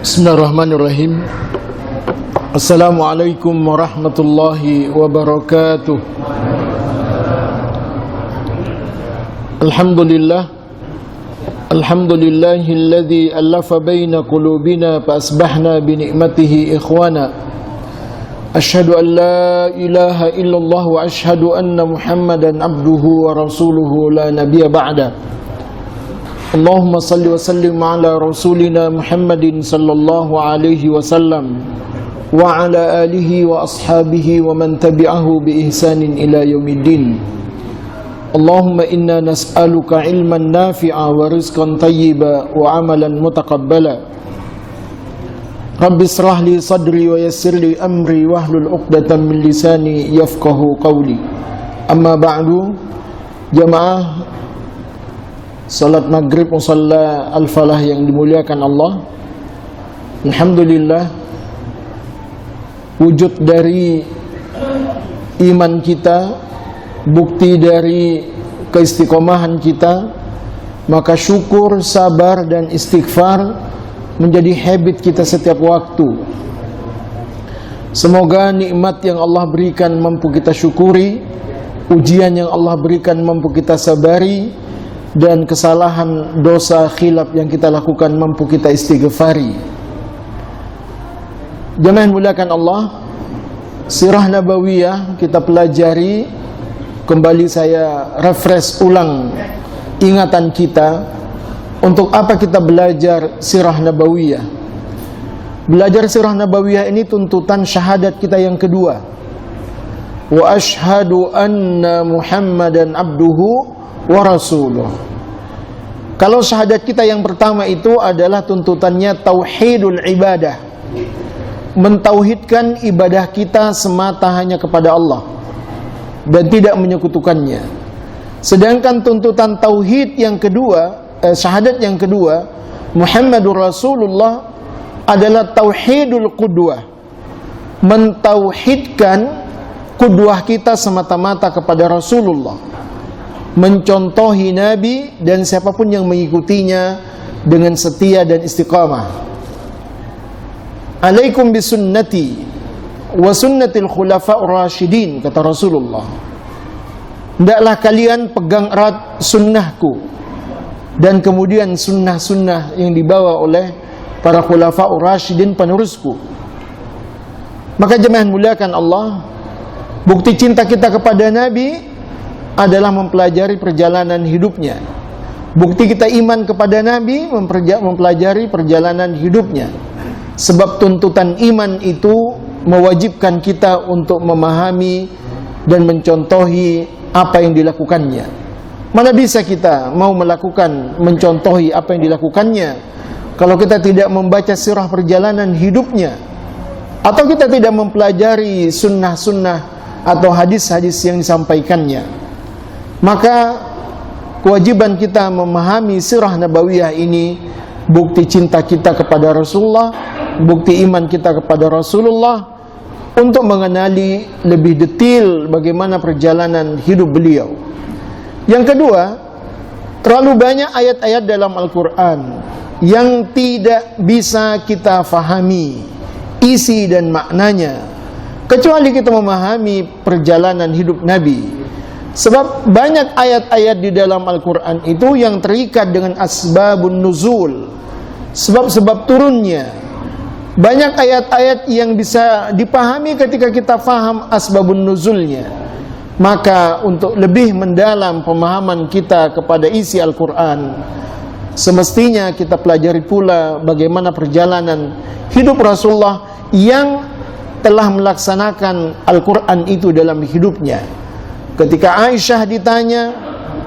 Bismillahirrahmanirrahim. Assalamualaikum warahmatullahi wabarakatuh. Alhamdulillahilladzi allafa baina qulubina fa asbahna bi ni'matihi ikhwana. Asyhadu an la ilaha illallah wa asyhadu anna Muhammadan abduhu wa rasuluhu la nabiyya ba'da. Allahumma salli wa sallim ala rasulina Muhammadin sallallahu alaihi wasallam wa ala alihi wa ashabihi wa man tabi'ahu bi ihsanin ila yaumiddin. Allahumma inna nas'aluka ilman nafi'a wa rizqan tayyiba wa amalan mutaqabbala. Rabbi israh li sadri wa yassir li amri wahlul 'uqdatam min lisani yafqahu qawli. Amma ba'du, jamaah salat maghrib musalla al-falah yang dimuliakan Allah. Alhamdulillah, wujud dari iman kita, bukti dari keistiqomahan kita, maka syukur, sabar dan istighfar menjadi habit kita setiap waktu. Semoga nikmat yang Allah berikan mampu kita syukuri, ujian yang Allah berikan mampu kita sabari, dan kesalahan, dosa, khilaf yang kita lakukan mampu kita istighfari. Jemaah yang muliakan Allah, sirah nabawiyah kita pelajari. Kembali saya refresh ulang ingatan kita. Untuk apa kita belajar sirah nabawiyah? Belajar sirah nabawiyah ini tuntutan syahadat kita yang kedua. Wa ashhadu anna Muhammadan abduhu wa rasuluh. Kalau syahadat kita yang pertama itu adalah tuntutannya tauhidul ibadah, mentauhidkan ibadah kita semata hanya kepada Allah dan tidak menyekutukannya. Sedangkan tuntutan tauhid yang kedua, syahadat yang kedua, Muhammadur Rasulullah, adalah tauhidul qudwah, mentauhidkan qudwah kita semata-mata kepada Rasulullah, mencontohi Nabi dan siapapun yang mengikutinya dengan setia dan istiqamah. Alaikum bisunnati wa sunnatil khulafa'ur rasyidin, kata Rasulullah. Hendaklah kalian pegang erat sunnahku dan kemudian sunnah-sunnah yang dibawa oleh para khulafa'ur rasyidin, penerusku. Maka jemaah muliakan Allah, bukti cinta kita kepada Nabi adalah mempelajari perjalanan hidupnya. Bukti kita iman kepada Nabi, mempelajari perjalanan hidupnya. Sebab tuntutan iman itu mewajibkan kita untuk memahami dan mencontohi apa yang dilakukannya. Mana bisa kita mau melakukan, mencontohi apa yang dilakukannya kalau kita tidak membaca sirah perjalanan hidupnya, atau kita tidak mempelajari sunnah-sunnah atau hadis-hadis yang disampaikannya. Maka kewajiban kita memahami sirah nabawiyah ini, bukti cinta kita kepada Rasulullah, bukti iman kita kepada Rasulullah, untuk mengenali lebih detail bagaimana perjalanan hidup beliau. Yang kedua, terlalu banyak ayat-ayat dalam Al-Quran yang tidak bisa kita fahami isi dan maknanya kecuali kita memahami perjalanan hidup Nabi. Sebab banyak ayat-ayat di dalam Al-Quran itu yang terikat dengan asbabun nuzul, sebab-sebab turunnya. Banyak ayat-ayat yang bisa dipahami ketika kita faham asbabun nuzulnya. Maka untuk lebih mendalam pemahaman kita kepada isi Al-Quran, semestinya kita pelajari pula bagaimana perjalanan hidup Rasulullah yang telah melaksanakan Al-Quran itu dalam hidupnya. Ketika Aisyah ditanya,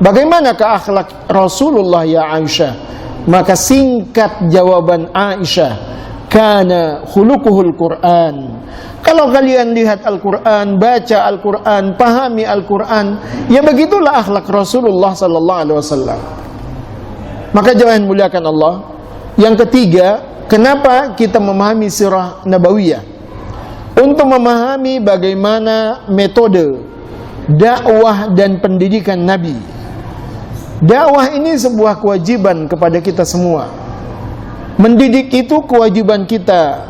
bagaimanakah akhlak Rasulullah ya Aisyah? Maka singkat jawaban Aisyah, kana khuluquhul Quran. Kalau kalian lihat Al-Quran, baca Al-Quran, pahami Al-Quran, ya begitulah akhlak Rasulullah sallallahu alaihi wasallam. Maka jangan muliakan Allah. Yang ketiga, kenapa kita memahami sirah nabawiyah? Untuk memahami bagaimana metode dakwah dan pendidikan Nabi. Dakwah ini sebuah kewajiban kepada kita semua. Mendidik itu kewajiban kita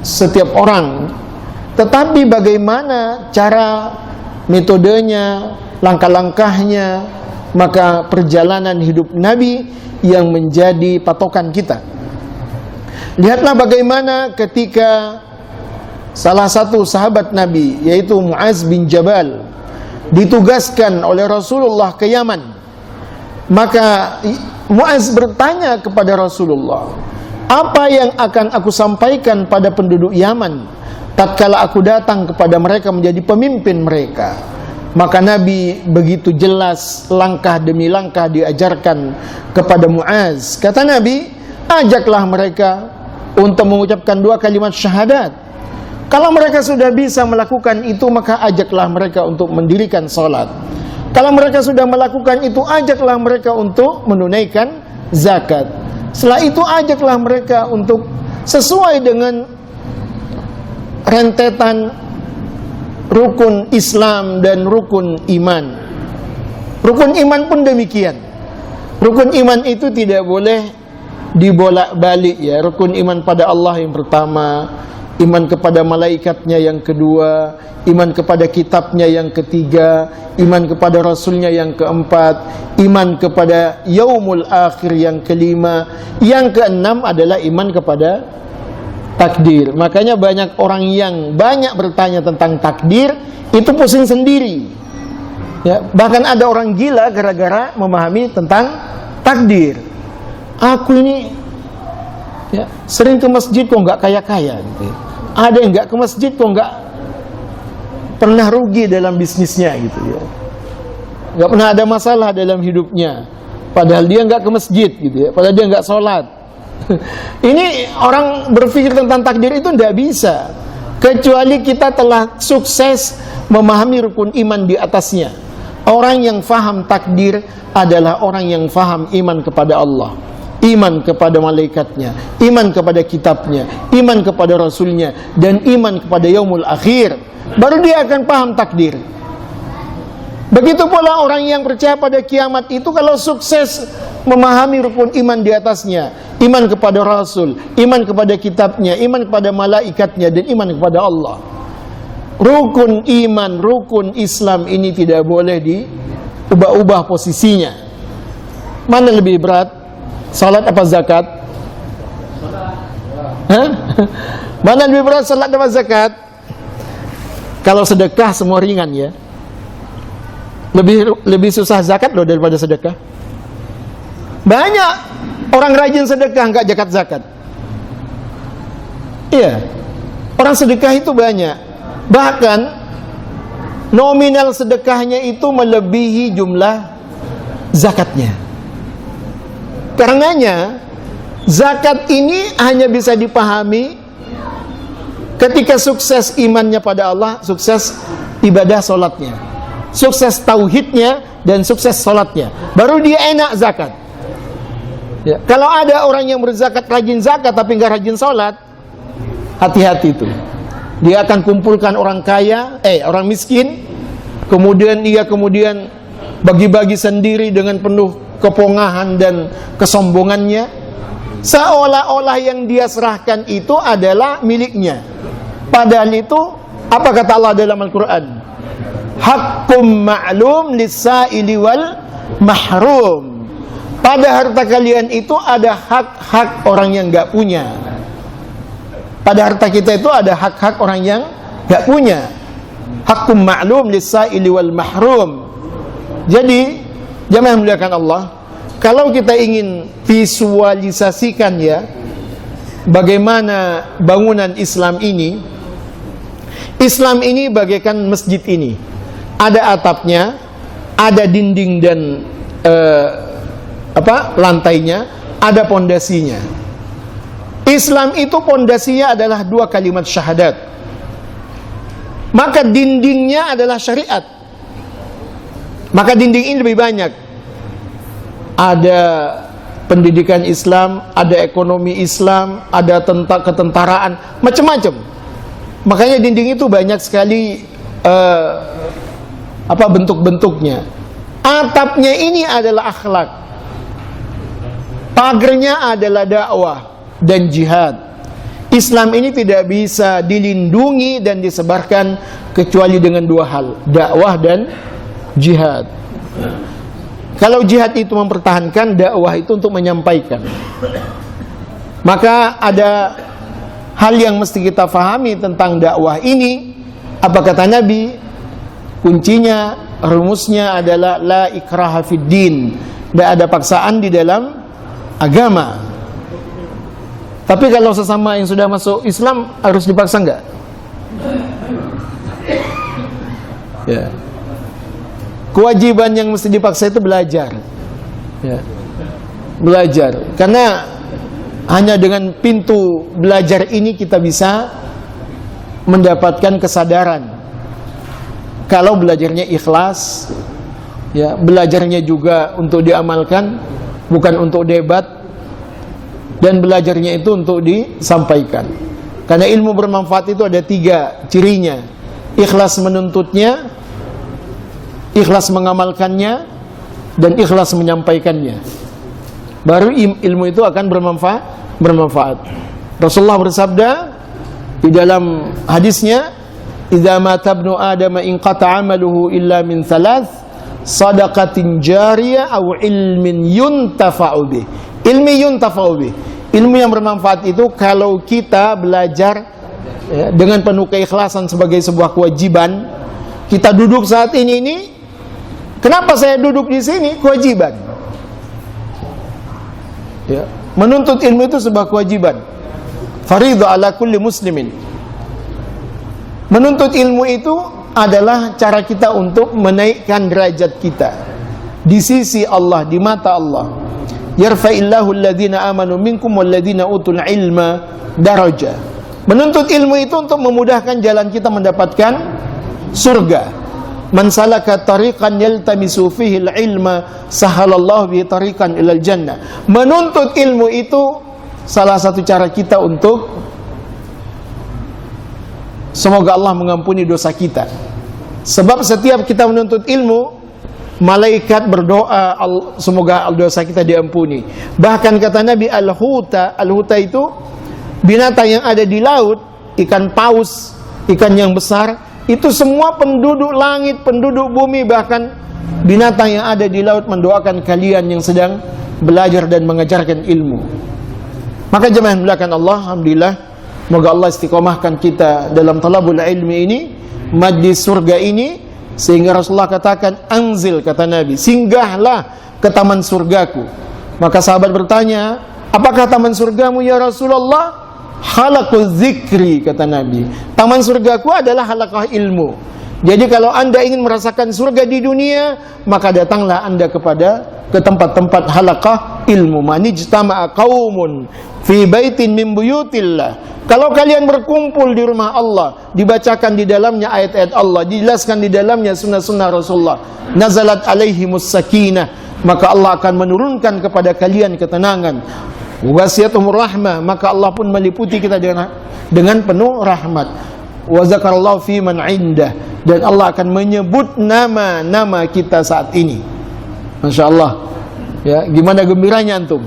setiap orang. Tetapi bagaimana cara, metodenya, langkah-langkahnya, maka perjalanan hidup Nabi yang menjadi patokan kita. Lihatlah bagaimana ketika salah satu sahabat Nabi, yaitu Muaz bin Jabal, ditugaskan oleh Rasulullah ke Yaman. Maka Muaz bertanya kepada Rasulullah, apa yang akan aku sampaikan pada penduduk Yaman tatkala aku datang kepada mereka menjadi pemimpin mereka? Maka Nabi begitu jelas langkah demi langkah diajarkan kepada Muaz. Kata Nabi, ajaklah mereka untuk mengucapkan 2 kalimat syahadat. Kalau mereka sudah bisa melakukan itu, maka ajaklah mereka untuk mendirikan salat. Kalau mereka sudah melakukan itu, ajaklah mereka untuk menunaikan zakat. Setelah itu ajaklah mereka untuk sesuai dengan rentetan rukun Islam dan rukun iman. Rukun iman pun demikian. Rukun iman itu tidak boleh dibolak-balik ya. Rukun iman pada Allah yang pertama, iman kepada malaikatnya yang kedua, iman kepada kitabnya yang ketiga, iman kepada rasulnya yang keempat, iman kepada yaumul akhir yang kelima, yang keenam adalah iman kepada takdir. Makanya banyak orang yang banyak bertanya tentang takdir, itu pusing sendiri ya. Bahkan ada orang gila gara-gara memahami tentang takdir. Aku ini ya, sering ke masjid kok nggak kaya-kaya gitu. Ada yang nggak ke masjid kok nggak pernah rugi dalam bisnisnya gitu ya. Nggak pernah ada masalah dalam hidupnya. Padahal dia nggak ke masjid gitu ya. Padahal dia nggak sholat. Ini orang berpikir tentang takdir itu tidak bisa, kecuali kita telah sukses memahami rukun iman di atasnya. Orang yang faham takdir adalah orang yang faham iman kepada Allah, iman kepada malaikatnya, iman kepada kitabnya, iman kepada rasulnya, dan iman kepada yaumul akhir. Baru dia akan paham takdir. Begitu pula orang yang percaya pada kiamat itu, kalau sukses memahami rukun iman di atasnya, iman kepada rasul, iman kepada kitabnya, iman kepada malaikatnya, dan iman kepada Allah. Rukun iman, rukun Islam ini tidak boleh diubah-ubah posisinya. Mana lebih berat? Salat apa zakat? Hah? Mana lebih berat, salat apa zakat? Kalau sedekah semua ringan ya. Lebih susah zakat loh daripada sedekah. Banyak orang rajin sedekah nggak zakat. Iya, orang sedekah itu banyak. Bahkan nominal sedekahnya itu melebihi jumlah zakatnya. Karenanya zakat ini hanya bisa dipahami ketika sukses imannya pada Allah, sukses ibadah sholatnya, sukses tauhidnya, dan sukses sholatnya, baru dia enak zakat ya. Kalau ada orang yang berzakat, rajin zakat tapi nggak rajin sholat, hati-hati itu. Dia akan kumpulkan orang kaya, orang miskin, kemudian dia bagi-bagi sendiri dengan penuh kepongahan dan kesombongannya, seolah-olah yang dia serahkan itu adalah miliknya. Padahal itu, apa kata Allah dalam Al-Quran? Hakkum ma'lum lis-sa'ili wal mahrum. Pada harta kalian itu ada hak-hak orang yang nggak punya. Pada harta kita itu ada hak-hak orang yang nggak punya. Hakkum ma'lum lis-sa'ili wal mahrum. Jadi, jamaah muliakan Allah, kalau kita ingin visualisasikan ya, bagaimana bangunan Islam ini. Islam ini bagaikan masjid ini. Ada atapnya, ada dinding dan lantainya, ada pondasinya. Islam itu pondasinya adalah 2 kalimat syahadat. Maka dindingnya adalah syariat. Maka dinding ini lebih banyak. Ada pendidikan Islam, ada ekonomi Islam, ada ketentaraan, macam-macam. Makanya dinding itu banyak sekali bentuk-bentuknya. Atapnya ini adalah akhlak. Pagernya adalah dakwah. dan jihad. Islam ini tidak bisa dilindungi dan disebarkan kecuali dengan dua hal, dakwah dan jihad. Kalau jihad itu mempertahankan, dakwah itu untuk menyampaikan. Maka ada hal yang mesti kita fahami tentang dakwah ini. Apa kata Nabi? Kuncinya, rumusnya adalah la ikraha fid din. Tidak ada paksaan di dalam agama. Tapi kalau sesama yang sudah masuk Islam harus dipaksa enggak? Ya. Kewajiban yang mesti dipaksa itu belajar. Ya. Belajar. Karena hanya dengan pintu belajar ini kita bisa mendapatkan kesadaran. Kalau belajarnya ikhlas, ya, belajarnya juga untuk diamalkan, bukan untuk debat, dan belajarnya itu untuk disampaikan. Karena ilmu bermanfaat itu ada 3 cirinya: ikhlas menuntutnya, ikhlas mengamalkannya, dan ikhlas menyampaikannya. Baru ilmu itu akan bermanfaat. Rasulullah bersabda di dalam hadisnya, "Idza mata ibnu Adam in qata 'amaluhu illa min 3, shadaqatin jariyah aw ilmin yuntafa'u bih." Ilmi yuntafa'u bih. Ilmu yang bermanfaat itu kalau kita belajar ya, dengan penuh keikhlasan sebagai sebuah kewajiban. Kita duduk saat ini, kenapa saya duduk di sini? Kewajiban. Ya, menuntut ilmu itu sebuah kewajiban. Fardhu ala kulli muslimin. Menuntut ilmu itu adalah cara kita untuk menaikkan derajat kita di sisi Allah, di mata Allah. Yarfa'illahu alladhina amanu minkum walladhina utul ilma daraja. Menuntut ilmu itu untuk memudahkan jalan kita mendapatkan surga. Man salaka tariqan yaltamisu fihi al-ilma sahalallahu bihi tariqan ilal jannah. Menuntut ilmu itu salah satu cara kita untuk semoga Allah mengampuni dosa kita. Sebab setiap kita menuntut ilmu, malaikat berdoa semoga dosa kita diampuni. Bahkan kata Nabi, al-huta itu binatang yang ada di laut, ikan paus, ikan yang besar, itu semua penduduk langit, penduduk bumi, bahkan binatang yang ada di laut mendoakan kalian yang sedang belajar dan mengajarkan ilmu. Maka jemaah yang dimuliakan Allah, alhamdulillah, semoga Allah istiqomahkan kita dalam talabul ilmi ini, majlis surga ini, sehingga Rasulullah katakan, anzil, kata Nabi, singgahlah ke taman surgaku. Maka sahabat bertanya, apakah taman surgamu ya Rasulullah? Halaqul zikri, kata Nabi. Taman surgaku adalah halaqah ilmu. Jadi kalau anda ingin merasakan surga di dunia, maka datanglah anda ke tempat-tempat halaqah ilmu. Manijtama'a qaumun fi baitin min buyutillah. Kalau kalian berkumpul di rumah Allah, dibacakan di dalamnya ayat-ayat Allah, dijelaskan di dalamnya sunnah-sunnah Rasulullah, nazalat alaihimus sakinah, maka Allah akan menurunkan kepada kalian ketenangan. Wasiyatuhum rahmah, maka Allah pun meliputi kita dengan penuh rahmat. Wa zakarallahu fi man indah, dan Allah akan menyebut nama-nama kita saat ini. Masya Allah. Ya, gimana gembiranya antum?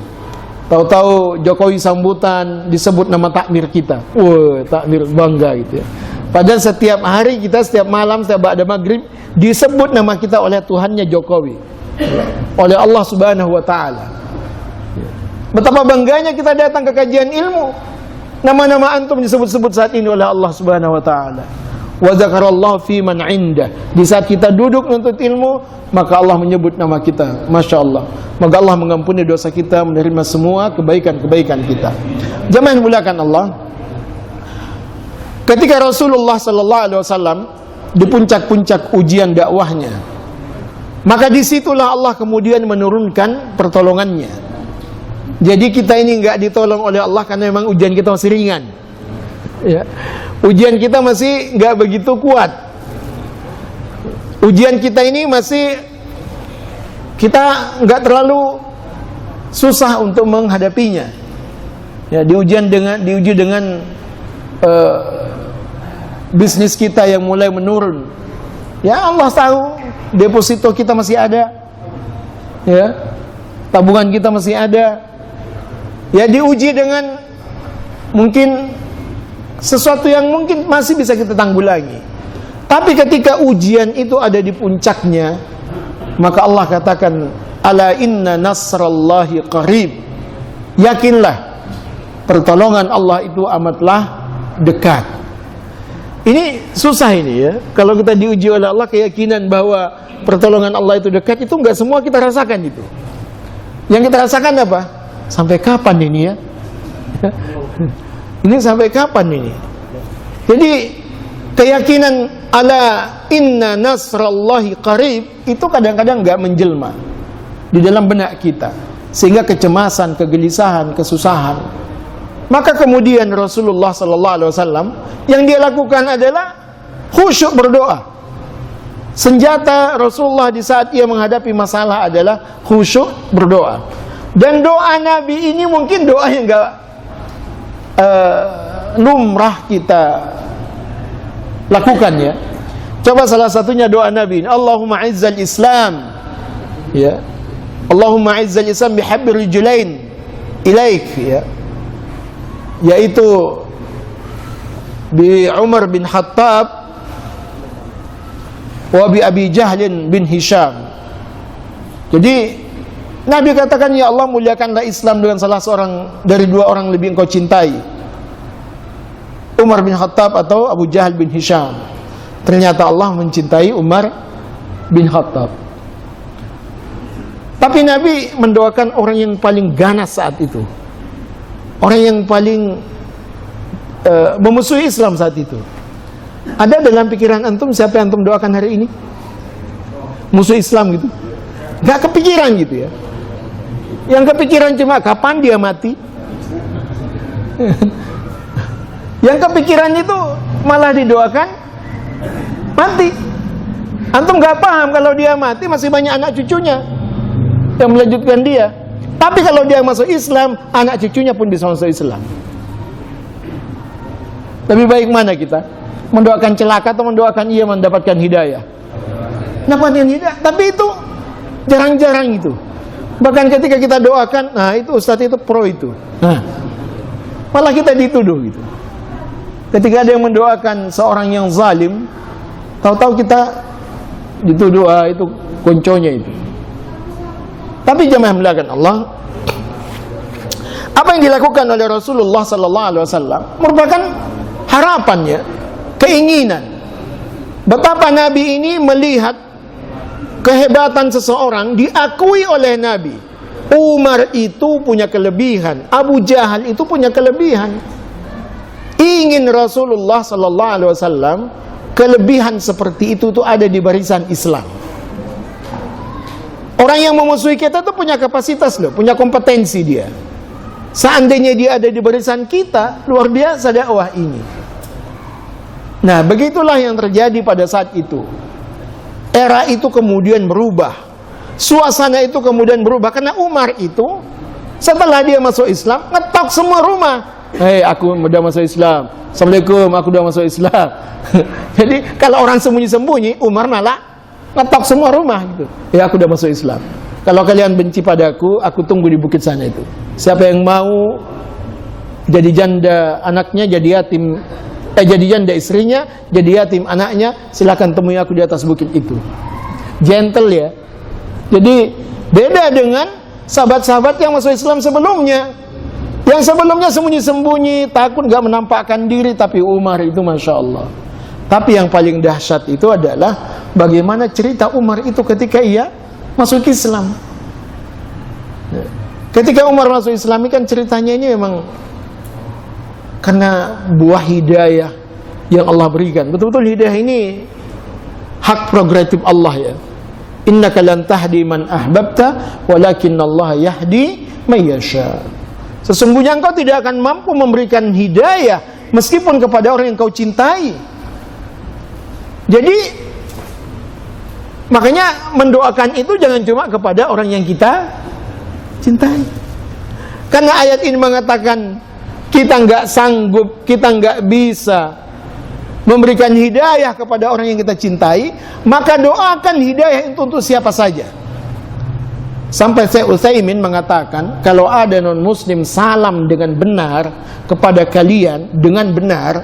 Tahu-tahu Jokowi sambutan disebut nama takmir kita. Wah, takmir, bangga gitu ya. Padahal setiap hari kita, setiap malam, setiap ba'da maghrib disebut nama kita oleh Tuhannya Jokowi, oleh Allah Subhanahu wa taala. Betapa bangganya kita datang ke kajian ilmu. Nama-nama antum disebut-sebut saat ini oleh Allah Subhanahu wa taala. Wa dzakarallahu fi man indah. Di saat kita duduk menuntut ilmu, maka Allah menyebut nama kita. Masya Allah. Maka Allah mengampuni dosa kita, menerima semua kebaikan-kebaikan kita. Jemaah yang dimuliakan Allah, ketika Rasulullah sallallahu alaihi wasallam di puncak-puncak ujian dakwahnya, maka disitulah Allah kemudian menurunkan pertolongannya. Jadi kita ini enggak ditolong oleh Allah karena memang ujian kita masih ringan. Ya. Ujian kita masih enggak begitu kuat. Ujian kita ini masih, kita enggak terlalu susah untuk menghadapinya. Ya, diuji dengan bisnis kita yang mulai menurun. Ya, Allah tahu deposito kita masih ada. Ya. Tabungan kita masih ada. Ya, diuji dengan mungkin sesuatu yang mungkin masih bisa kita tanggulangi. Tapi ketika ujian itu ada di puncaknya, maka Allah katakan, ala inna nasrallahi qarib. Yakinlah, pertolongan Allah itu amatlah dekat. Ini susah ini ya. Kalau kita diuji oleh Allah, keyakinan bahwa pertolongan Allah itu dekat, itu enggak semua kita rasakan itu. Yang kita rasakan apa? Sampai kapan ini ya? Ini sampai kapan ini? Jadi keyakinan ala inna nasrallahi qarib itu kadang-kadang enggak menjelma di dalam benak kita, sehingga kecemasan, kegelisahan, kesusahan. Maka kemudian Rasulullah sallallahu alaihi wasallam yang dia lakukan adalah khusyuk berdoa. Senjata Rasulullah di saat ia menghadapi masalah adalah khusyuk berdoa. Dan doa Nabi ini mungkin doa yang enggak lumrah kita lakukan ya. Coba salah satunya doa Nabi, Allahumma izzal Islam, ya, Allahumma izzal Islam bihabbi rijlain ilaik, ya, yaitu bi Umar bin Khattab wa bi Abi Jahlin bin Hisham. Jadi Nabi katakan, ya Allah, muliakanlah Islam dengan salah seorang dari dua orang lebih engkau cintai, Umar bin Khattab atau Abu Jahal bin Hisham. Ternyata Allah mencintai Umar bin Khattab. Tapi Nabi mendoakan orang yang paling ganas saat itu, orang yang paling memusuhi Islam saat itu. Ada dalam pikiran antum siapa yang antum doakan hari ini? Musuh Islam gitu? Gak kepikiran gitu ya. Yang kepikiran cuma kapan dia mati. Yang kepikiran itu malah didoakan mati. Antum gak paham kalau dia mati masih banyak anak cucunya yang melanjutkan dia. Tapi kalau dia masuk Islam, anak cucunya pun bisa masuk Islam. Lebih baik mana kita? Mendoakan celaka atau mendoakan ia mendapatkan hidayah? Mendapatkan hidayah, tapi itu jarang-jarang itu. Bahkan ketika kita doakan, nah itu ustadz itu pro itu. Nah, malah kita dituduh gitu. Ketika ada yang mendoakan seorang yang zalim, tahu-tahu kita dituduh itu konconya itu. Tapi jemaah melakukan Allah, apa yang dilakukan oleh Rasulullah sallallahu alaihi wasallam merupakan harapannya, keinginan. Betapa Nabi ini melihat kehebatan seseorang diakui oleh Nabi. Umar itu punya kelebihan, Abu Jahal itu punya kelebihan. Ingin Rasulullah sallallahu alaihi wasallam kelebihan seperti itu tuh ada di barisan Islam. Orang yang memusuhi kita tuh punya kapasitas loh, punya kompetensi dia. Seandainya dia ada di barisan kita, luar biasa dakwah ini. Nah, begitulah yang terjadi pada saat itu. Era itu kemudian berubah, suasana itu kemudian berubah, karena Umar itu setelah dia masuk Islam ngetok semua rumah. Hei, aku udah masuk Islam. Assalamualaikum, aku udah masuk Islam. Jadi kalau orang sembunyi-sembunyi, Umar malah ngetok semua rumah gitu. Ya, aku udah masuk Islam. Kalau kalian benci padaku, aku tunggu di bukit sana itu. Siapa yang mau jadi janda anaknya, jadi yatim, jadi janda istrinya, jadi yatim anaknya, silakan temui aku di atas bukit itu. Gentle ya. Jadi beda dengan sahabat-sahabat yang masuk Islam sebelumnya. Yang sebelumnya sembunyi-sembunyi, takut gak menampakkan diri. Tapi Umar itu Masya Allah. Tapi yang paling dahsyat itu adalah bagaimana cerita Umar itu ketika ia masuk Islam. Ketika Umar masuk Islam ini kan ceritanya ini memang karena buah hidayah yang Allah berikan. Betul-betul hidayah ini hak prerogatif Allah ya. Innaka lan tahdi man ahbabta walakinnallaha yahdi may yasha. Sesungguhnya engkau tidak akan mampu memberikan hidayah meskipun kepada orang yang kau cintai. Jadi makanya mendoakan itu jangan cuma kepada orang yang kita cintai. Karena ayat ini mengatakan kita nggak sanggup, kita nggak bisa memberikan hidayah kepada orang yang kita cintai, maka doakan hidayah itu untuk siapa saja. Sampai Syekh Utsaimin mengatakan, kalau ada non-muslim salam dengan benar kepada kalian, dengan benar,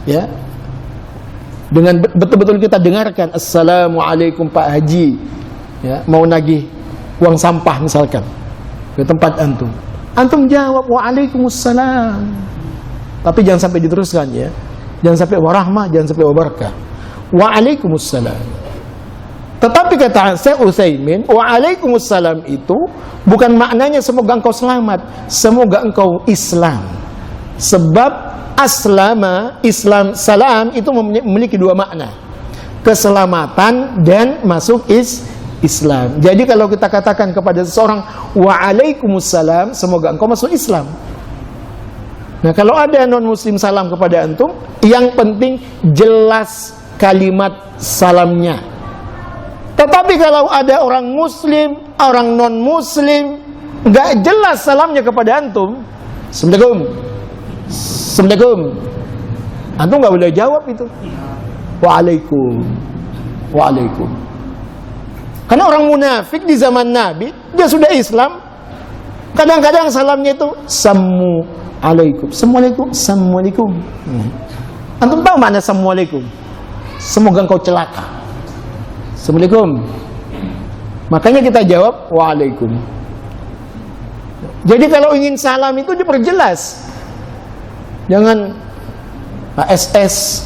ya, dengan betul-betul kita dengarkan, Assalamualaikum Pak Haji, ya, mau nagih uang sampah misalkan ke tempat antum, antum jawab Waalaikumsalam, tapi jangan sampai diteruskan, ya, jangan sampai warahmah, jangan sampai wabarakah, Waalaikumsalam. Tetapi kata Syekh Utsaimin, Waalaikumsalam itu bukan maknanya semoga engkau selamat, semoga engkau Islam. Sebab aslama, Islam, salam itu memiliki dua makna, keselamatan dan masuk Islam. Jadi kalau kita katakan kepada seseorang Waalaikumsalam, semoga engkau masuk Islam. Nah, kalau ada non-muslim salam kepada antum, yang penting jelas kalimat salamnya. Tetapi kalau ada orang muslim, orang non-muslim nggak jelas salamnya kepada antum, Assalamualaikum, Assalamualaikum, antum nggak boleh jawab itu, Waalaikum, Waalaikum. Karena orang munafik di zaman Nabi, dia sudah Islam, kadang-kadang salamnya itu Assalamualaikum, Assalamualaikum, Assalamualaikum. Antum tahu makna Assalamualaikum? Semoga engkau celaka. Assalamualaikum. Makanya kita jawab Waalaikum. Jadi kalau ingin salam itu diperjelas. Jangan ASS.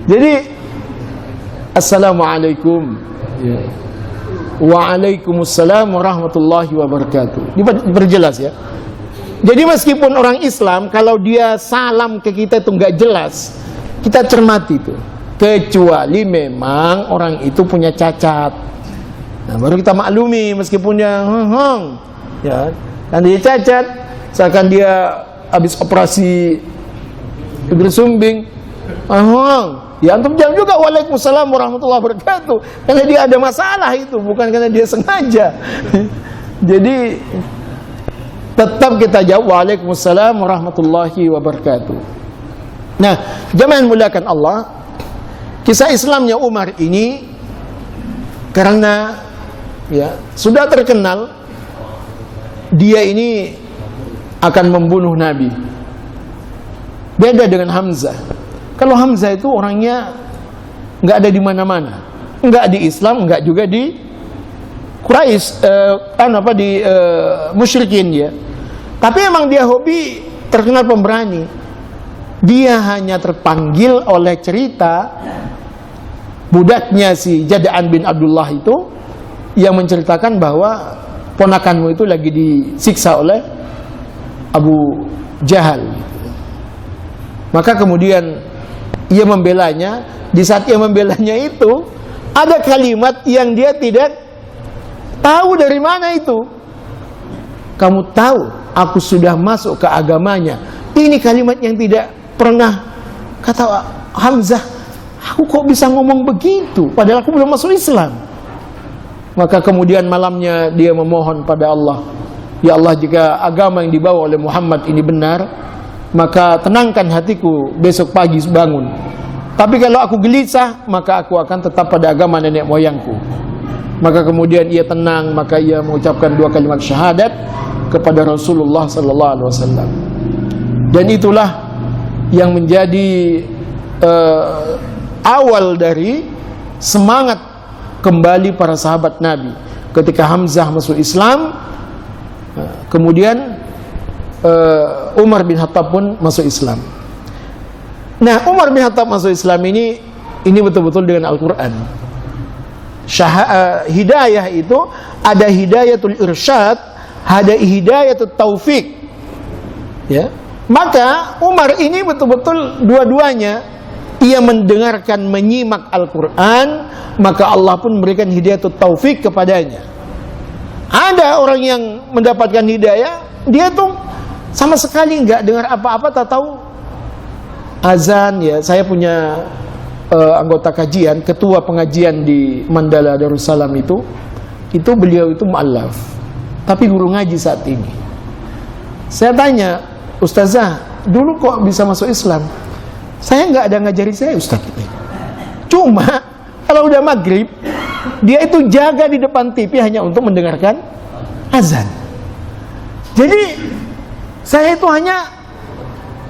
Jadi Assalamualaikum, Waalaikumsalam warahmatullahi wabarakatuh. Diperjelas, ya. Jadi meskipun orang Islam, kalau dia salam ke kita itu nggak jelas, kita cermati itu. Kecuali memang orang itu punya cacat. Nah, baru kita maklumi, meskipun dia ya, kan dia cacat, seakan dia habis operasi bibir sumbing, ya antum jawab juga Waalaikumsalam warahmatullahi wabarakatuh, karena dia ada masalah itu, bukan karena dia sengaja. Jadi tetap kita jawab Waalaikumsalam warahmatullahi wabarakatuh. Nah, jamaah muliakan Allah, kisah Islamnya Umar ini karena ya sudah terkenal dia ini akan membunuh Nabi. Beda dengan Hamzah. Kalau Hamzah itu orangnya nggak ada di mana-mana, nggak di Islam, nggak juga di Quraisy, di musyrikin ya. Tapi memang dia hobi terkenal pemberani. Dia hanya terpanggil oleh cerita budaknya si Jada'an bin Abdullah itu yang menceritakan bahwa ponakanmu itu lagi disiksa oleh Abu Jahal. Maka kemudian ia membelanya. Di saat ia membelanya itu ada kalimat yang dia tidak tahu dari mana itu. Kamu tahu aku sudah masuk ke agamanya. Ini kalimat yang tidak pernah, kata Hamzah, aku kok bisa ngomong begitu padahal aku belum masuk Islam. Maka kemudian malamnya dia memohon pada Allah, ya Allah, jika agama yang dibawa oleh Muhammad ini benar, maka tenangkan hatiku besok pagi bangun. Tapi kalau aku gelisah, maka aku akan tetap pada agama nenek moyangku. Maka kemudian ia tenang, maka ia mengucapkan 2 kalimat syahadat kepada Rasulullah sallallahu alaihi wasallam. Dan itulah yang menjadi awal dari semangat kembali para sahabat Nabi. Ketika Hamzah masuk Islam, kemudian Umar bin Khattab pun masuk Islam. Nah, Umar bin Khattab masuk Islam ini betul-betul dengan Al-Quran. Hidayah itu ada hidayatul irsyad, ada hidayatul taufik, ya. Maka Umar ini betul-betul dua-duanya, ia mendengarkan, menyimak Al-Quran, maka Allah pun memberikan hidayatul taufik kepadanya. Ada orang yang mendapatkan hidayah, dia tuh sama sekali nggak dengar apa-apa, tak tahu azan, ya. Saya punya anggota kajian, ketua pengajian di Mandala Darussalam itu beliau itu mu'allaf, tapi guru ngaji saat ini. Saya tanya, Ustazah, dulu kok bisa masuk Islam? Saya nggak ada ngajari saya Ustaz. Cuma kalau udah maghrib, dia itu jaga di depan TV hanya untuk mendengarkan azan. Jadi saya itu hanya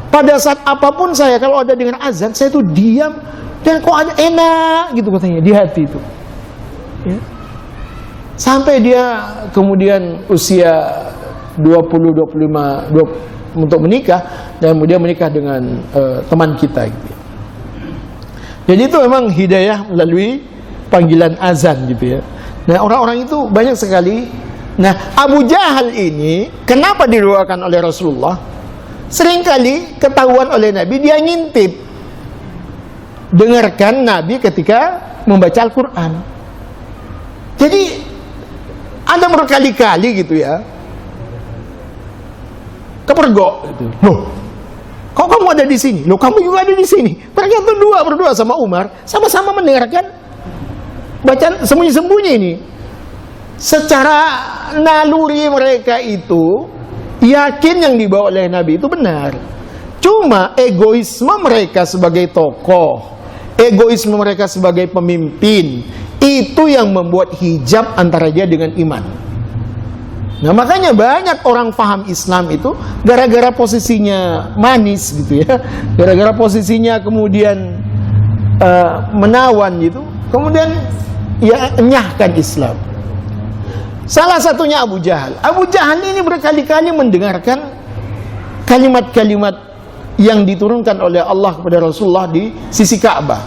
pada saat apapun saya kalau ada dengar azan, saya itu diam dan kok ada enak gitu katanya di hati itu. Ya. Sampai dia kemudian usia 20-25 untuk menikah, dan kemudian menikah dengan teman kita gitu. Jadi itu memang hidayah melalui panggilan azan gitu ya. Nah, orang-orang itu banyak sekali. Nah, Abu Jahal ini kenapa didoakan oleh Rasulullah? Seringkali ketahuan oleh Nabi dia ngintip, dengarkan Nabi ketika membaca Al-Quran. Jadi ada berkali-kali gitu ya, kepergok gitu. Loh, kok kamu ada di sini? Loh, kamu juga ada di sini. Mereka berdua sama Umar, sama-sama mendengarkan bacaan sembunyi-sembunyi ini. Secara naluri mereka itu yakin yang dibawa oleh Nabi itu benar. Cuma egoisme mereka sebagai tokoh, egoisme mereka sebagai pemimpin, itu yang membuat hijab antara dia dengan iman. Nah, makanya banyak orang paham Islam itu gara-gara posisinya manis gitu ya, gara-gara posisinya kemudian menawan gitu, kemudian ya enyahkan Islam. Salah satunya Abu Jahal. Abu Jahal ini berkali-kali mendengarkan kalimat-kalimat yang diturunkan oleh Allah kepada Rasulullah di sisi Ka'bah.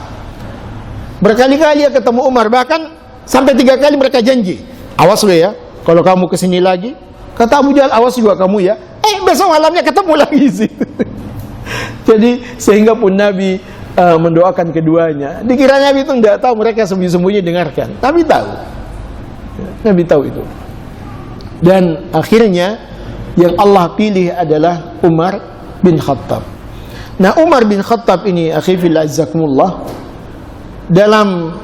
Berkali-kali dia ketemu Umar, bahkan sampai 3 kali mereka janji, awas lo ya, kalau kamu kesini lagi, kata Abu Jahal, awas juga kamu ya. Besok malamnya ketemu lagi sih. Jadi sehingga pun Nabi mendoakan keduanya. Dikira Nabi itu tidak tahu mereka sembunyi-sembunyi dengarkan, tapi tahu. Nabi tahu itu. Dan akhirnya yang Allah pilih adalah Umar bin Khattab. Nah, Umar bin Khattab ini, akhi fillah azzakumullah, dalam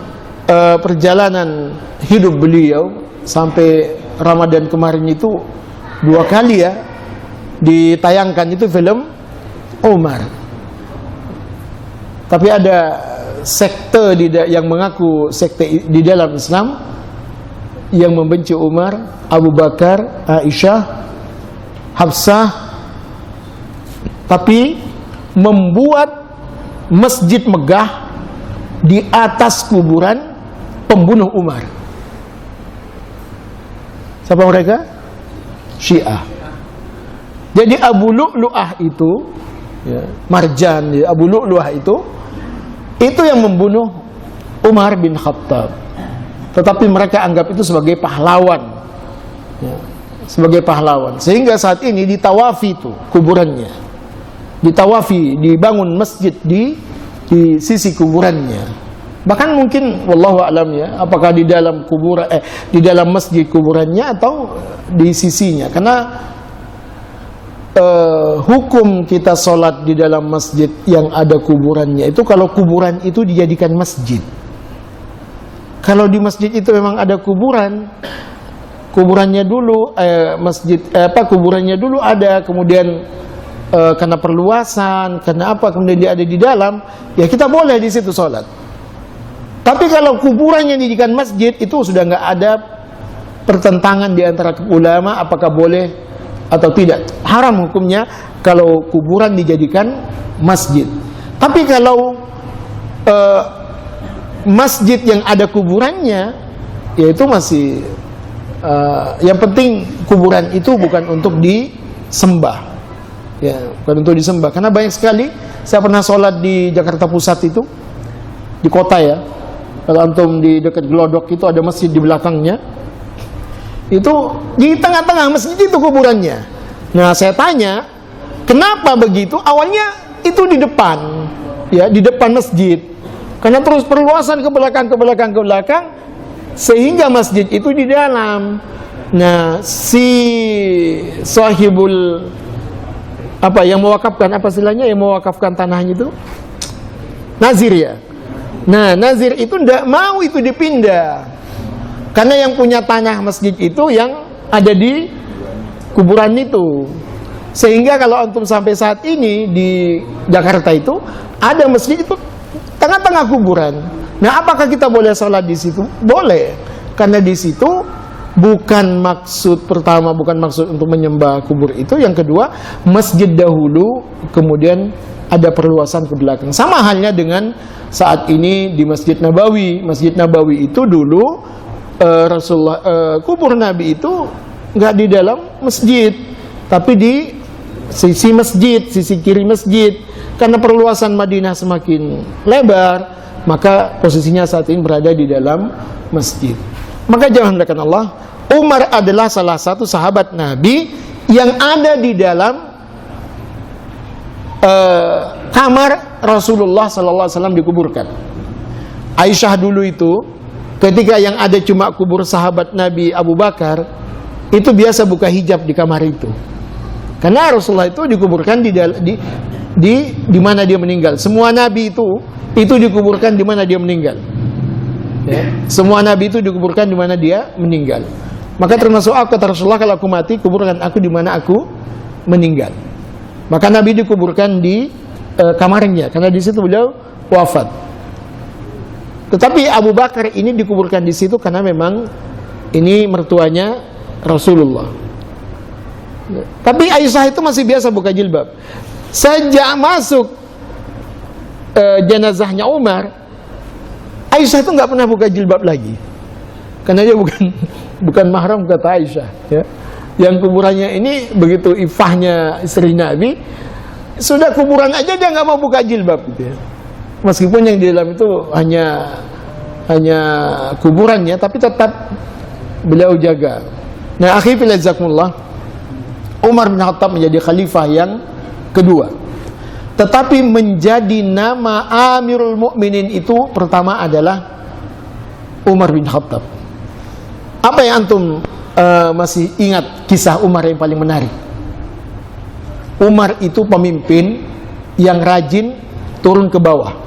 perjalanan hidup beliau sampai Ramadan kemarin itu 2 kali ya ditayangkan itu film Umar. Tapi ada sekte yang mengaku sekte di dalam Islam yang membenci Umar, Abu Bakar, Aisyah, Hafsah, tapi membuat masjid megah di atas kuburan pembunuh Umar. Siapa mereka? Syiah. Jadi Abu Lu'lu'ah itu ya, Marjan, ya, Abu Lu'lu'ah itu yang membunuh Umar bin Khattab. Tetapi mereka anggap itu sebagai pahlawan ya, sebagai pahlawan. Sehingga saat ini ditawafi itu kuburannya, ditawafi, dibangun masjid di sisi kuburannya. Bahkan mungkin wallahu a'lam ya, apakah di dalam kuburan di dalam masjid kuburannya atau di sisinya. Karena hukum kita sholat di dalam masjid yang ada kuburannya itu kalau kuburan itu dijadikan masjid. Kalau di masjid itu memang ada kuburannya dulu kuburannya dulu ada, kemudian karena perluasan, karena apa, kemudian dia ada di dalam, ya kita boleh di situ sholat. Tapi kalau kuburannya dijadikan masjid, itu sudah nggak ada pertentangan di antara ulama apakah boleh atau tidak. Haram hukumnya kalau kuburan dijadikan masjid. Tapi kalau masjid yang ada kuburannya, ya itu masih yang penting kuburan itu bukan untuk disembah, ya bukan untuk disembah. Karena banyak sekali, saya pernah sholat di Jakarta Pusat itu, di kota ya. Kalau antum di dekat Glodok itu ada masjid di belakangnya, itu di tengah-tengah masjid itu kuburannya. Nah, saya tanya, kenapa begitu? Awalnya itu di depan, ya di depan masjid. Karena terus perluasan ke belakang, sehingga masjid itu di dalam. Nah, si sahibul yang mewakafkan, apa istilahnya, yang mewakafkan tanahnya itu nazir ya. Nah, nazir itu tidak mau itu dipindah, karena yang punya tanah masjid itu yang ada di kuburan itu. Sehingga kalau antum sampai saat ini di Jakarta itu ada masjid itu tengah-tengah kuburan. Nah, apakah kita boleh salat di situ? Boleh, karena di situ bukan maksud pertama, bukan maksud untuk menyembah kubur itu. Yang kedua, masjid dahulu, kemudian ada perluasan ke belakang. Sama halnya dengan saat ini di Masjid Nabawi. Masjid Nabawi itu dulu Rasulullah, kubur Nabi itu nggak di dalam masjid, tapi di sisi masjid, sisi kiri masjid. Karena perluasan Madinah semakin lebar, maka posisinya saat ini berada di dalam masjid. Maka jangan hendakan Allah, Umar adalah salah satu sahabat Nabi yang ada di dalam kamar Rasulullah SAW dikuburkan. Aisyah dulu itu, ketika yang ada cuma kubur sahabat Nabi Abu Bakar, itu biasa buka hijab di kamar itu. Karena Rasulullah itu dikuburkan di mana dia meninggal. Semua Nabi itu dikuburkan di mana dia meninggal. Ya. Semua Nabi itu dikuburkan di mana dia meninggal. Maka termasuk aku, kata Rasulullah, kalau aku mati, kuburkan aku di mana aku meninggal. Maka Nabi dikuburkan di kamarnya, karena di situ beliau wafat. Tetapi Abu Bakar ini dikuburkan di situ karena memang ini mertuanya Rasulullah. Tapi Aisyah itu masih biasa buka jilbab. Sejak masuk jenazahnya Umar, Aisyah itu nggak pernah buka jilbab lagi, karena dia bukan mahram, kata Aisyah. Ya. Yang kuburannya ini begitu ifahnya istri Nabi, sudah kuburan aja dia nggak mau buka jilbab, gitu ya. Meskipun yang di dalam itu hanya kuburannya, tapi tetap beliau jaga. Nah, akhirnya jazakumullah, Umar bin Khattab menjadi khalifah yang kedua. Tetapi menjadi nama Amirul Mukminin itu pertama adalah Umar bin Khattab. Apa yang antum masih ingat kisah Umar yang paling menarik? Umar itu pemimpin yang rajin turun ke bawah.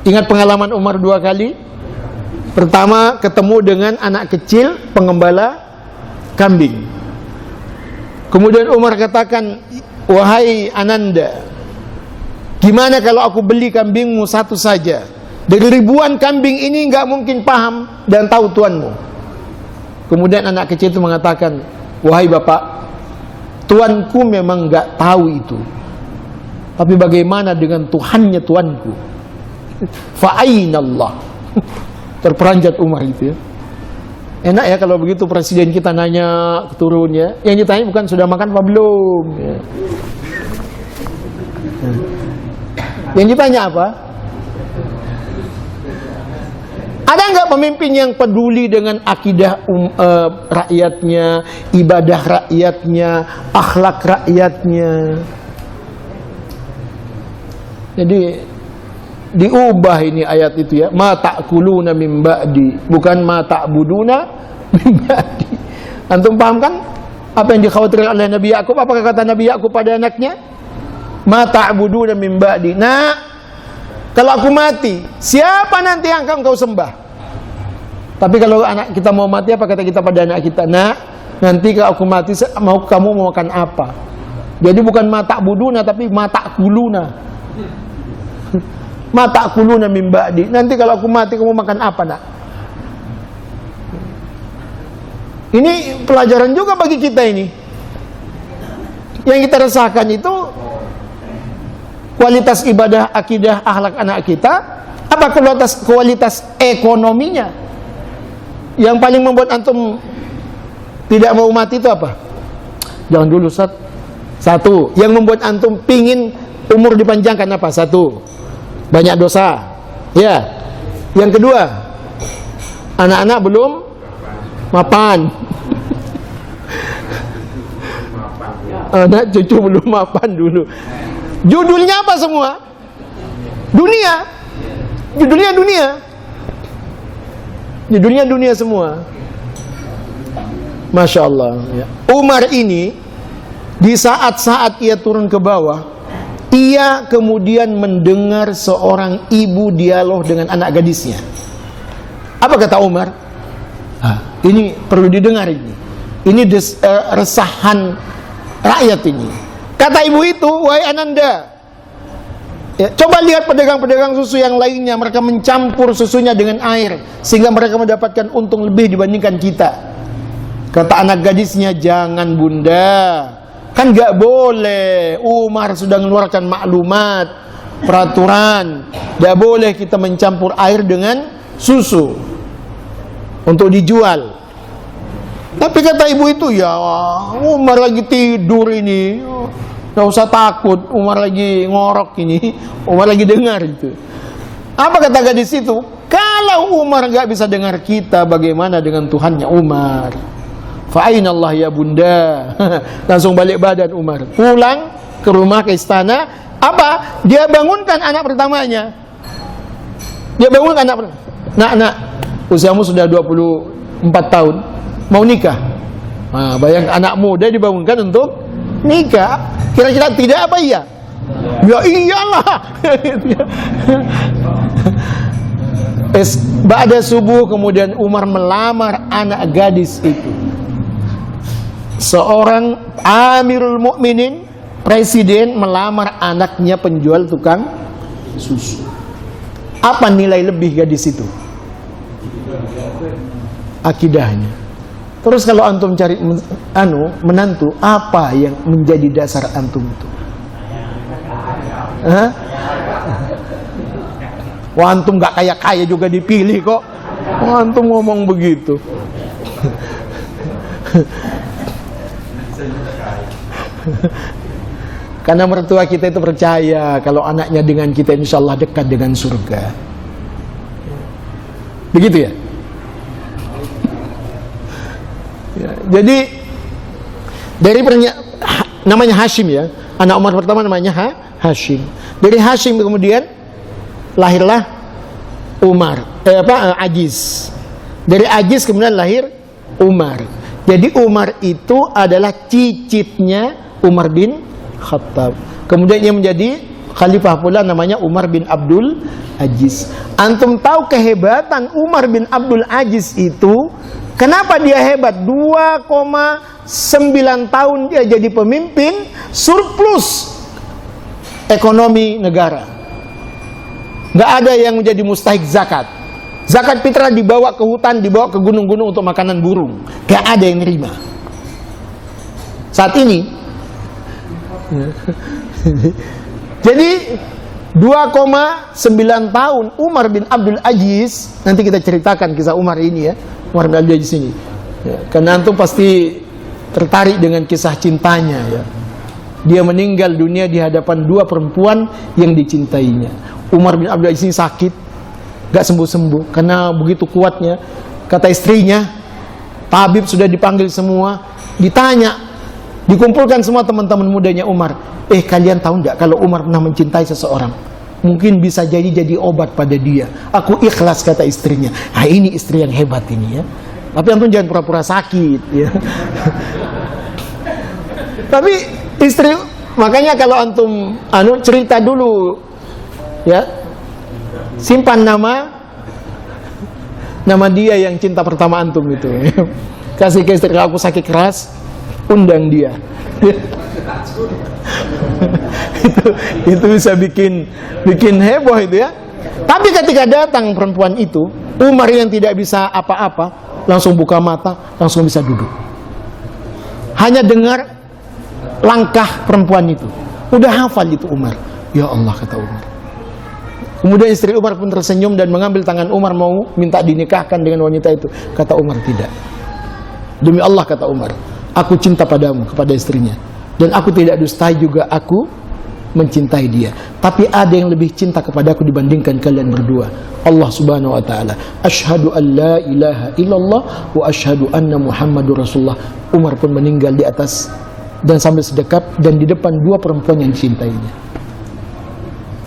Ingat pengalaman Umar 2 kali? Pertama, ketemu dengan anak kecil pengembala kambing. Kemudian Umar katakan, wahai Ananda, gimana kalau aku beli kambingmu satu saja? Dari ribuan kambing ini nggak mungkin paham dan tahu tuanmu. Kemudian anak kecil itu mengatakan, wahai bapak, tuanku memang nggak tahu itu. Tapi bagaimana dengan Tuhannya tuanku? Fa'ainallah. Terperanjat Umar itu ya. Enak ya kalau begitu presiden kita nanya ke turunnya, yang ditanya bukan sudah makan apa belum ya. Yang ditanya apa? Ada nggak pemimpin yang peduli dengan akidah rakyatnya, ibadah rakyatnya, akhlak rakyatnya? Jadi diubah ini ayat itu ya, ma ta'kuluna min ba'di, bukan ma ta'buduna min ba'di. Antum paham kan apa yang dikhawatirkan oleh Nabi Yakub? Apakah kata Nabi Yakub pada anaknya, ma ta'buduna min ba'di? Nah, kalau aku mati, siapa nanti yang engkau sembah? Tapi kalau anak kita mau mati, apa kata kita pada anak kita? Nah, nanti kalau aku mati, kamu mau makan apa? Jadi bukan ma ta'buduna, tapi ma ta'kuluna. Mata kuluna min ba'di. Nanti kalau aku mati kamu makan apa, nak? Ini pelajaran juga bagi kita ini. Yang kita rasakan itu kualitas ibadah, akidah, akhlak anak kita, apa kualitas ekonominya? Yang paling membuat antum tidak mau mati itu apa? Jangan dulu, Ustaz. Satu, yang membuat antum pingin umur dipanjangkan apa? Satu, banyak dosa. Ya. Yang kedua, anak-anak belum mapan. Anak cucu belum mapan dulu. Judulnya apa semua? Dunia. Judulnya dunia. Judulnya dunia semua. Masya Allah ya. Umar ini di saat-saat ia turun ke bawah, ia kemudian mendengar seorang ibu dialog dengan anak gadisnya. Apa kata Umar? Ini perlu didengar ini. Ini resahan rakyat ini. Kata ibu itu, wahai Ananda, Ya, coba lihat pedagang-pedagang susu yang lainnya, mereka mencampur susunya dengan air sehingga mereka mendapatkan untung lebih dibandingkan kita. Kata anak gadisnya, jangan bunda, kan gak boleh. Umar sudah mengeluarkan maklumat, peraturan, gak boleh kita mencampur air dengan susu untuk dijual. Tapi kata ibu itu, ya Umar lagi tidur ini, gak usah takut, Umar lagi ngorok ini, Umar lagi dengar itu. Apa kata gadis itu? Kalau Umar gak bisa dengar kita, bagaimana dengan Tuhannya Umar? Fa'ainallah ya bunda. Langsung balik badan Umar, pulang ke rumah, ke istana. Apa? Dia bangunkan anak pertamanya. Dia bangunkan anak pertamanya. Nak, usiamu sudah 24 tahun, mau nikah. Nah, bayang anak muda dibangunkan untuk nikah. Kira-kira tidak apa iya? Ya iyalah. Ba'da subuh kemudian Umar melamar anak gadis itu. Seorang Amirul Mukminin, presiden, melamar anaknya penjual tukang susu. Apa nilai lebih gadis itu? Akidahnya. Terus kalau antum cari menantu, apa yang menjadi dasar antum itu? Wah, antum gak kaya-kaya juga dipilih kok. Wah, antum ngomong begitu. Karena mertua kita itu percaya kalau anaknya dengan kita insya Allah dekat dengan surga. Begitu ya? Jadi dari namanya Hashim ya, anak Umar pertama namanya Hashim. Dari Hashim kemudian lahirlah Umar, Ajiz. Dari Ajiz kemudian lahir Umar. Jadi Umar itu adalah cicitnya Umar bin Khattab. Kemudian ia menjadi khalifah pula, namanya Umar bin Abdul Aziz. Antum tahu kehebatan Umar bin Abdul Aziz itu? Kenapa dia hebat? 2,9 tahun dia jadi pemimpin, surplus ekonomi negara. Nggak ada yang menjadi mustahik zakat. Zakat fitrah dibawa ke hutan, dibawa ke gunung-gunung untuk makanan burung. Nggak ada yang nerima. Saat ini, jadi 2,9 tahun Umar bin Abdul Aziz. Nanti kita ceritakan kisah Umar ini ya, Umar bin Abdul Aziz ini ya, karena antum pasti tertarik dengan kisah cintanya ya. Dia meninggal dunia di hadapan dua perempuan yang dicintainya. Umar bin Abdul Aziz ini sakit, gak sembuh-sembuh karena begitu kuatnya. Kata istrinya, tabib sudah dipanggil semua, ditanya, dikumpulkan semua teman-teman mudanya Umar. Kalian tahu nggak kalau Umar pernah mencintai seseorang? Mungkin bisa jadi obat pada dia. Aku ikhlas, kata istrinya. Nah, ini istri yang hebat ini ya. Tapi antum jangan pura-pura sakit ya. Tapi istri, makanya kalau antum cerita dulu ya, simpan nama dia yang cinta pertama antum itu ya. Kasih ke istri, kalau aku sakit keras, undang dia. itu bisa bikin heboh itu ya. Tapi ketika datang perempuan itu, Umar yang tidak bisa apa-apa langsung buka mata, langsung bisa duduk. Hanya dengar langkah perempuan itu, udah hafal itu Umar. Ya Allah, kata Umar. Kemudian istri Umar pun tersenyum dan mengambil tangan Umar mau minta dinikahkan dengan wanita itu. Kata Umar, tidak. Demi Allah, kata Umar, aku cinta padamu, kepada istrinya. Dan aku tidak dustai juga, aku mencintai dia. Tapi ada yang lebih cinta kepadaku dibandingkan kalian berdua, Allah subhanahu wa ta'ala. Asyhadu an la ilaha illallah wa asyhadu anna Muhammadur Rasulullah. Umar pun meninggal di atas dan sambil sedekap dan di depan dua perempuan yang dicintainya.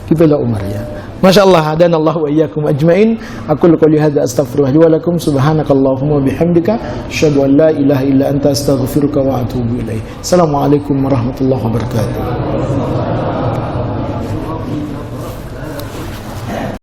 Itulah Umar ya. Masya Allah, hadanallahu wa iyyakum ajmain. Aqulu qouli hadza astaghfirullah li wa lakum, subhanakallahumma wa bihamdika asyhadu an la ilaha illa anta astaghfiruka wa atubu ilaik. Assalamualaikum warahmatullahi wabarakatuh.